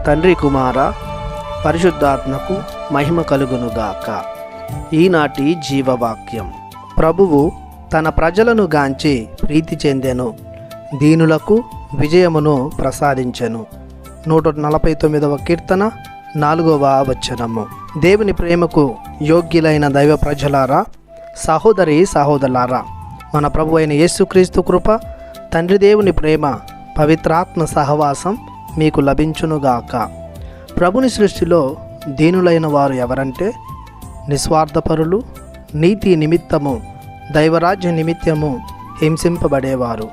తండ్రి కుమార పరిశుద్ధాత్మకు మహిమ కలుగునుగాక. ఈనాటి జీవవాక్యం. ప్రభువు తన ప్రజలను గాంచి ప్రీతి చెందెను, దీనులకు విజయమును ప్రసాదించెను. 149వ కీర్తన 4వ వచనము. దేవుని ప్రేమకు యోగ్యులైన దైవ ప్రజలారా, సహోదరి సహోదరులారా, మన ప్రభు అయిన యేసుక్రీస్తు కృప, తండ్రి దేవుని ప్రేమ, పవిత్రాత్మ సహవాసం మీకు లభించునుగాక. ప్రభుని సృష్టిలో దీనులైన వారు ఎవరంటే నిస్వార్థపరులు, నీతి నిమిత్తము దైవరాజ్య నిమిత్తము హింసింపబడేవారు,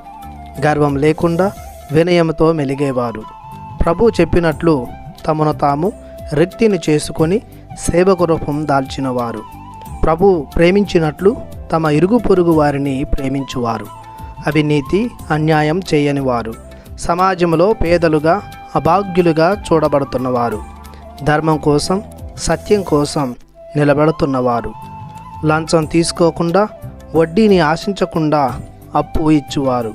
గర్వం లేకుండా వినయంతో మెలిగేవారు, ప్రభు చెప్పినట్లు తమను తాము రిక్తిని చేసుకొని సేవకు రూపం దాల్చినవారు, ప్రభు ప్రేమించినట్లు తమ ఇరుగు పొరుగు వారిని ప్రేమించువారు, అవినీతి అన్యాయం చేయనివారు, సమాజంలో పేదలుగా అభాగ్యులుగా చూడబడుతున్నవారు, ధర్మం కోసం సత్యం కోసం నిలబడుతున్నవారు, లంచం తీసుకోకుండా వడ్డీని ఆశించకుండా అప్పు ఇచ్చువారు,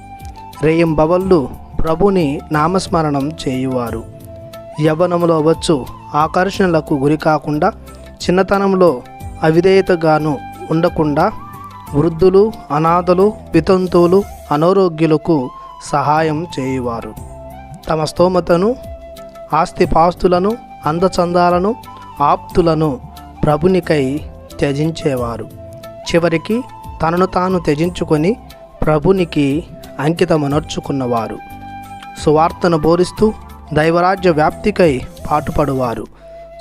రేయింబవళ్ళు ప్రభుని నామస్మరణం చేయువారు, యవ్వనములో వచ్చు ఆకర్షణలకు గురి కాకుండా చిన్నతనంలో అవిధేయతగాను ఉండకుండా వృద్ధులు, అనాథలు, వితంతువులు, అనారోగ్యులకు సహాయం చేయువారు, తమ స్తోమతను, ఆస్తిపాస్తులను, అందచందాలను, ఆప్తులను ప్రభునికై త్యజించేవారు, చివరికి తనను తాను త్యజించుకొని ప్రభునికి అంకితమనర్చుకున్నవారు, సువార్తను బోధిస్తూ దైవరాజ్య వ్యాప్తికై పాటుపడువారు,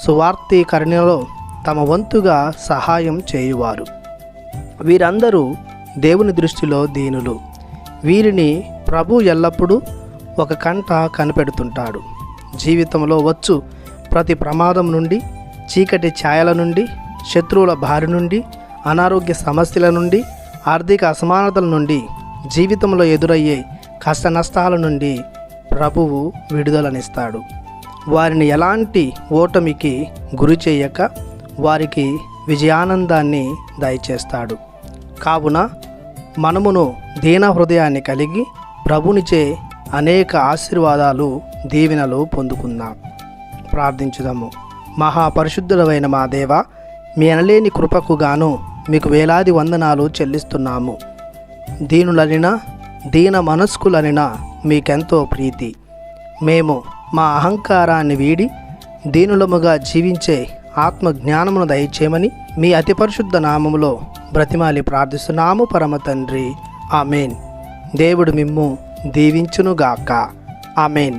సువార్తీకరణలో తమ వంతుగా సహాయం చేయువారు. వీరందరూ దేవుని దృష్టిలో దీనులు. వీరిని ప్రభు ఎల్లప్పుడూ ఒక కంట కనిపెడుతుంటాడు. జీవితంలో వచ్చు ప్రతి ప్రమాదం నుండి, చీకటి ఛాయల నుండి, శత్రువుల బారి నుండి, అనారోగ్య సమస్యల నుండి, ఆర్థిక అసమానతల నుండి, జీవితంలో ఎదురయ్యే కష్ట నష్టాల నుండి ప్రభువు విడుదలనిస్తాడు. వారిని ఎలాంటి ఓటమికి గురి చేయక వారికి విజయానందాన్ని దయచేస్తాడు. కావున మనమును దీన హృదయాన్ని కలిగి ప్రభునిచే అనేక ఆశీర్వాదాలు, దీవెనలు పొందుకుందాం. ప్రార్థించుదాము. మహాపరిశుద్ధుడైన మా దేవ, మీ అనలేని కృపకు గాను మీకు వేలాది వందనాలు చెల్లిస్తున్నాము. దీనులనిన దీన మనస్కులనిన మీకెంతో ప్రీతి. మేము మా అహంకారాన్ని వీడి దీనులముగా జీవించే ఆత్మ జ్ఞానమును దయచేయమని మీ అతి పరిశుద్ధ నామములో బ్రతిమాలి ప్రార్థిస్తున్నాము పరమ తండ్రి. ఆమెన్. దేవుడు మిమ్ము దీవించునుగాక. ఆమెన్.